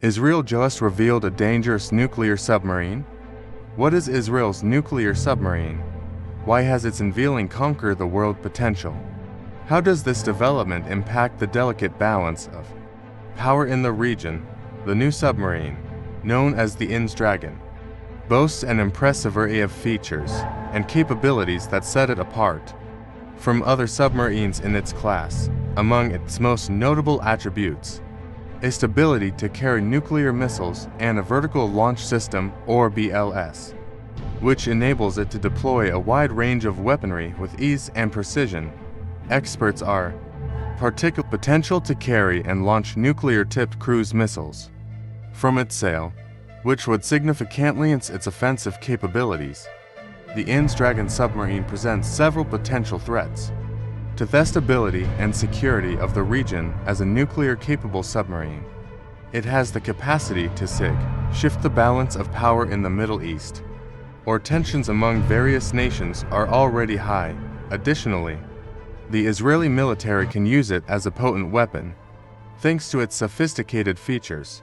Israel just revealed a dangerous nuclear submarine? What is Israel's nuclear submarine? Why has its unveiling conquered the world potential? How does this development impact the delicate balance of power in the region? The new submarine, known as the Dragon, boasts an impressive array of features and capabilities that set it apart from other submarines in its class. Among its most notable attributes, its ability to carry nuclear missiles and a vertical launch system, or BLS, which enables it to deploy a wide range of weaponry with ease and precision. Experts are particular potential to carry and launch nuclear-tipped cruise missiles from its sail, which would significantly enhance its offensive capabilities. The Dragon submarine presents several potential threats to the stability and security of the region. As a nuclear-capable submarine, it has the capacity to shift the balance of power in the Middle East, or tensions among various nations are already high. Additionally, the Israeli military can use it as a potent weapon, thanks to its sophisticated features,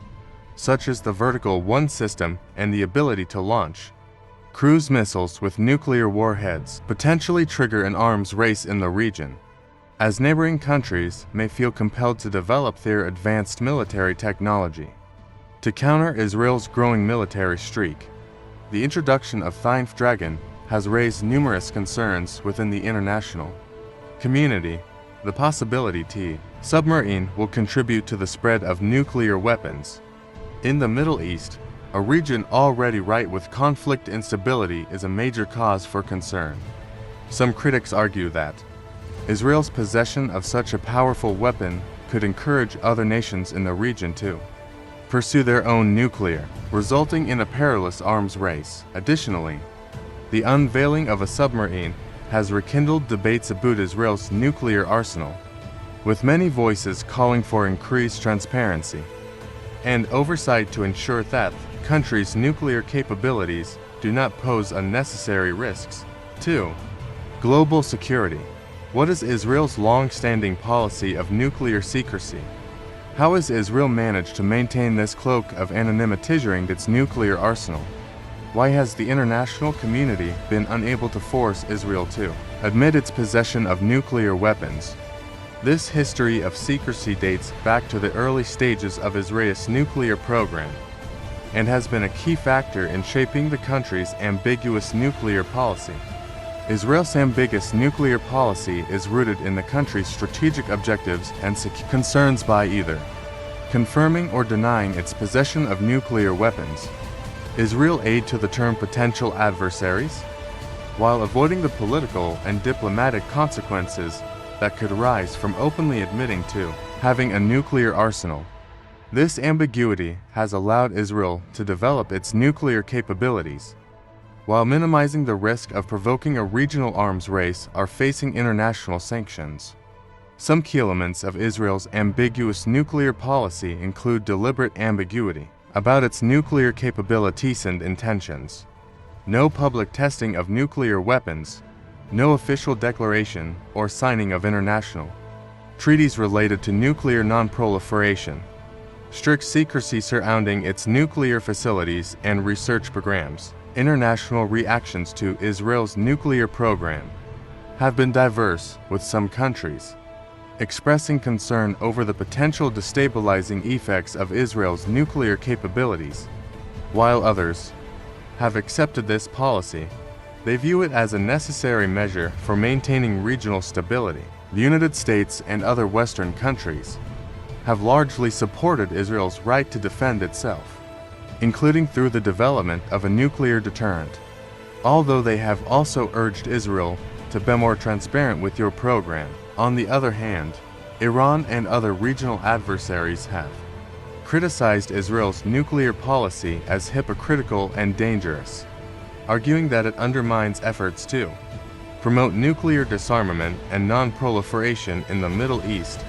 such as the vertical launch system and the ability to launch cruise missiles with nuclear warheads, potentially trigger an arms race in the region, as neighboring countries may feel compelled to develop their advanced military technology to counter Israel's growing military streak. The introduction of the Dragon has raised numerous concerns within the international community. The possibility the submarine will contribute to the spread of nuclear weapons in the Middle East, a region already rife with conflict and instability, is a major cause for concern. Some critics argue that Israel's possession of such a powerful weapon could encourage other nations in the region to pursue their own nuclear, resulting in a perilous arms race. Additionally, the unveiling of a submarine has rekindled debates about Israel's nuclear arsenal, with many voices calling for increased transparency and oversight to ensure that the country's nuclear capabilities do not pose unnecessary risks to global security. What is Israel's long-standing policy of nuclear secrecy? How has Israel managed to maintain this cloak of anonymity during its nuclear arsenal? Why has the international community been unable to force Israel to admit its possession of nuclear weapons? This history of secrecy dates back to the early stages of Israel's nuclear program and has been a key factor in shaping the country's ambiguous nuclear policy. Israel's ambiguous nuclear policy is rooted in the country's strategic objectives and concerns by either confirming or denying its possession of nuclear weapons. Israel aid to the term potential adversaries, while avoiding the political and diplomatic consequences that could arise from openly admitting to having a nuclear arsenal. This ambiguity has allowed Israel to develop its nuclear capabilities, while minimizing the risk of provoking a regional arms race or facing international sanctions. Some key elements of Israel's ambiguous nuclear policy include deliberate ambiguity about its nuclear capabilities and intentions, no public testing of nuclear weapons, no official declaration or signing of international treaties related to nuclear non-proliferation, strict secrecy surrounding its nuclear facilities and research programs. International reactions to Israel's nuclear program have been diverse, with some countries expressing concern over the potential destabilizing effects of Israel's nuclear capabilities, while others have accepted this policy. They view it as a necessary measure for maintaining regional stability. The United States and other Western countries have largely supported Israel's right to defend itself, including through the development of a nuclear deterrent, although they have also urged Israel to be more transparent with your program. On the other hand, Iran and other regional adversaries have criticized Israel's nuclear policy as hypocritical and dangerous, arguing that it undermines efforts to promote nuclear disarmament and non-proliferation in the Middle East.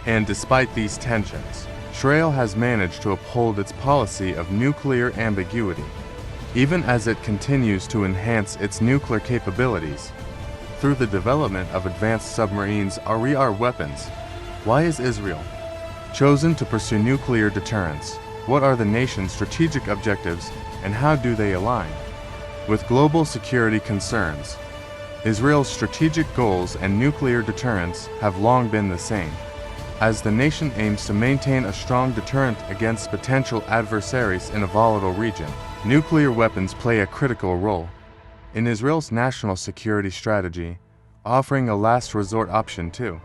And despite these tensions, Israel has managed to uphold its policy of nuclear ambiguity, even as it continues to enhance its nuclear capabilities through the development of advanced submarines or weapons. Why is Israel chosen to pursue nuclear deterrence? What are the nation's strategic objectives, and how do they align with global security concerns? Israel's strategic goals and nuclear deterrence have long been the same. As the nation aims to maintain a strong deterrent against potential adversaries in a volatile region, nuclear weapons play a critical role in Israel's national security strategy, offering a last resort option to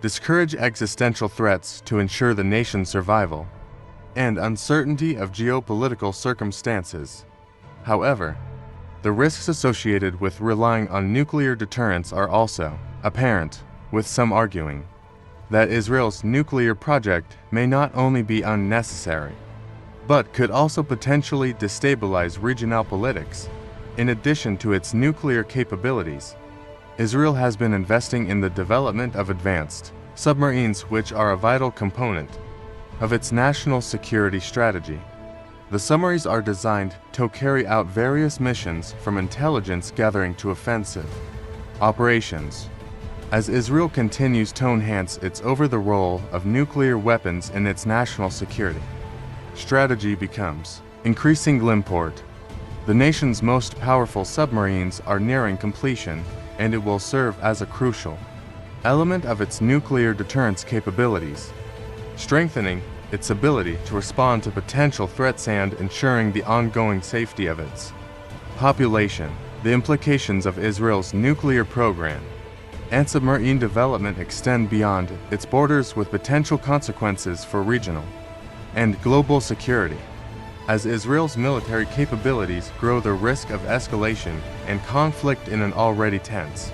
discourage existential threats to ensure the nation's survival and uncertainty of geopolitical circumstances. However, the risks associated with relying on nuclear deterrence are also apparent, with some arguing that Israel's nuclear project may not only be unnecessary, but could also potentially destabilize regional politics. In addition to its nuclear capabilities, Israel has been investing in the development of advanced submarines, which are a vital component of its national security strategy. The submarines are designed to carry out various missions, from intelligence gathering to offensive operations. As Israel continues to enhance its the role of nuclear weapons in its national security strategy becomes increasingly important. The nation's most powerful submarines are nearing completion, and it will serve as a crucial element of its nuclear deterrence capabilities, strengthening its ability to respond to potential threats and ensuring the ongoing safety of its population. The implications of Israel's nuclear program and submarine development extend beyond its borders, with potential consequences for regional and global security. As Israel's military capabilities grow, the risk of escalation and conflict in an already tense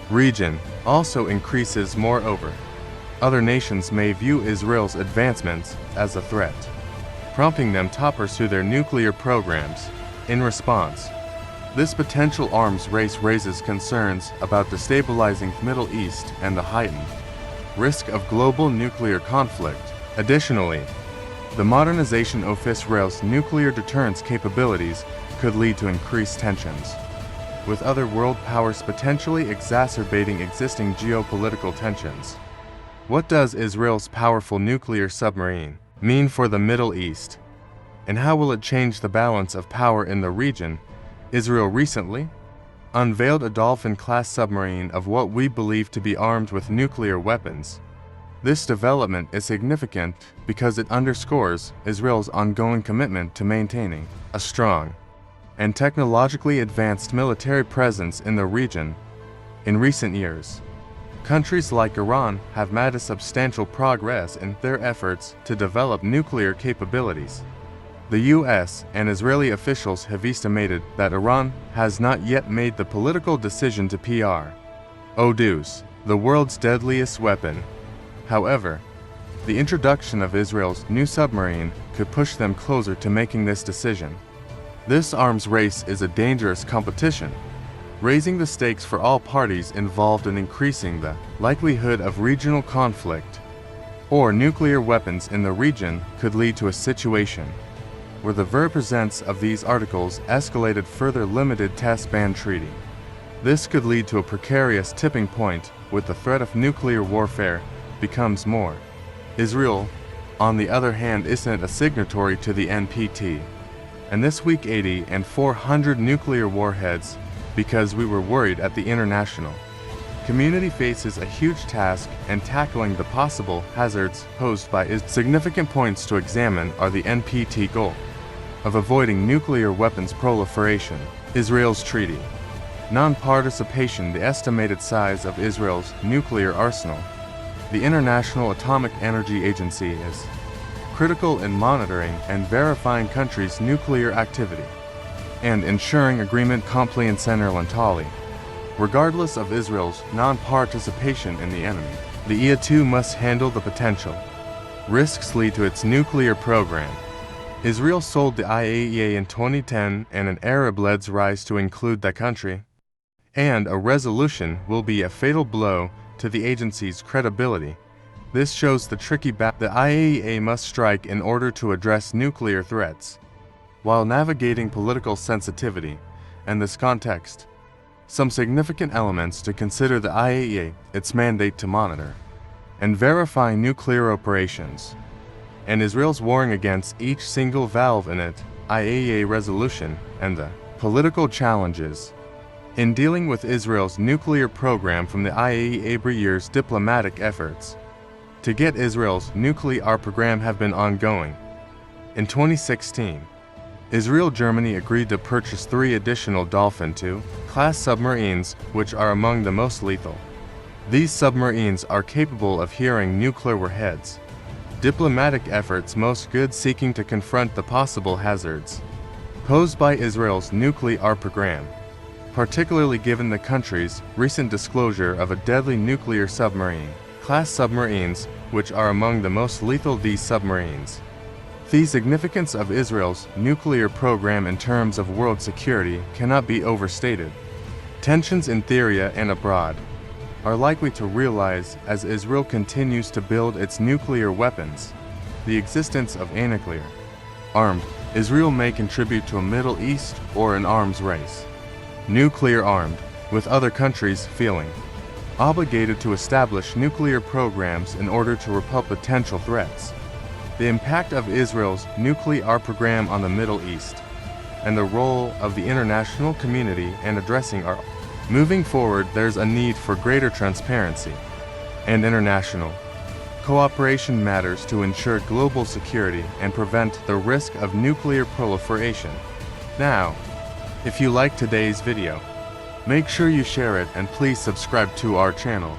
region also increases. Moreover, other nations may view Israel's advancements as a threat, prompting them to pursue their nuclear programs. In response, this potential arms race raises concerns about destabilizing the Middle East and the heightened risk of global nuclear conflict. Additionally, the modernization of Israel's nuclear deterrence capabilities could lead to increased tensions with other world powers, potentially exacerbating existing geopolitical tensions. What does Israel's powerful nuclear submarine mean for the Middle East, and how will it change the balance of power in the region? Israel recently unveiled a Dolphin-class submarine of what we believe to be armed with nuclear weapons. This development is significant because it underscores Israel's ongoing commitment to maintaining a strong and technologically advanced military presence in the region. In recent years, countries like Iran have made substantial progress in their efforts to develop nuclear capabilities. The U.S. and Israeli officials have estimated that Iran has not yet made the political decision to produce the world's deadliest weapon. However, the introduction of Israel's new submarine could push them closer to making this decision. This arms race is a dangerous competition, raising the stakes for all parties involved and increasing the likelihood of regional conflict or nuclear weapons in the region. Could lead to a situation where the represents of these articles escalated further limited test ban treaty. This could lead to a precarious tipping point, with the threat of nuclear warfare becomes more. Israel, on the other hand, isn't a signatory to the NPT, and this week 80 and 400 nuclear warheads, because we were worried at the international community faces a huge task in tackling the possible hazards posed by its significant points to examine are the NPT goal of avoiding nuclear weapons proliferation, Israel's treaty non-participation, the estimated size of Israel's nuclear arsenal. The International Atomic Energy Agency is critical in monitoring and verifying countries' nuclear activity and ensuring agreement compliance entirely. Regardless of Israel's non-participation in the enemy, the EA too must handle the potential risks lead to its nuclear program. Israel sold the IAEA in 2010, and an Arab-led rise to include that country, and a resolution will be a fatal blow to the agency's credibility. This shows the tricky balance the IAEA must strike in order to address nuclear threats, while navigating political sensitivity. In this context, some significant elements to consider: the IAEA, its mandate to monitor and verify nuclear operations, and Israel's warring against each single valve in it, IAEA resolution, and the political challenges in dealing with Israel's nuclear program from the IAEA every year's diplomatic efforts to get Israel's nuclear program have been ongoing. In 2016, Israel-Germany agreed to purchase 3 additional Dolphin II-class submarines, which are among the most lethal. These submarines are capable of carrying nuclear warheads. Diplomatic efforts most good seeking to confront the possible hazards posed by Israel's nuclear program, particularly given the country's recent disclosure of a deadly nuclear submarine-class submarines, which are among the most lethal. These submarines. The significance of Israel's nuclear program in terms of world security cannot be overstated. Tensions in Syria and abroad are likely to realize as Israel continues to build its nuclear weapons. The existence of a nuclear-armed Israel may contribute to a Middle East or an arms race. Nuclear-armed, with other countries feeling obligated to establish nuclear programs in order to repel potential threats. The impact of Israel's nuclear program on the Middle East, and the role of the international community in addressing our moving forward. There's a need for greater transparency and international cooperation matters to ensure global security and prevent the risk of nuclear proliferation. Now, if you like today's video, make sure you share it and please subscribe to our channel.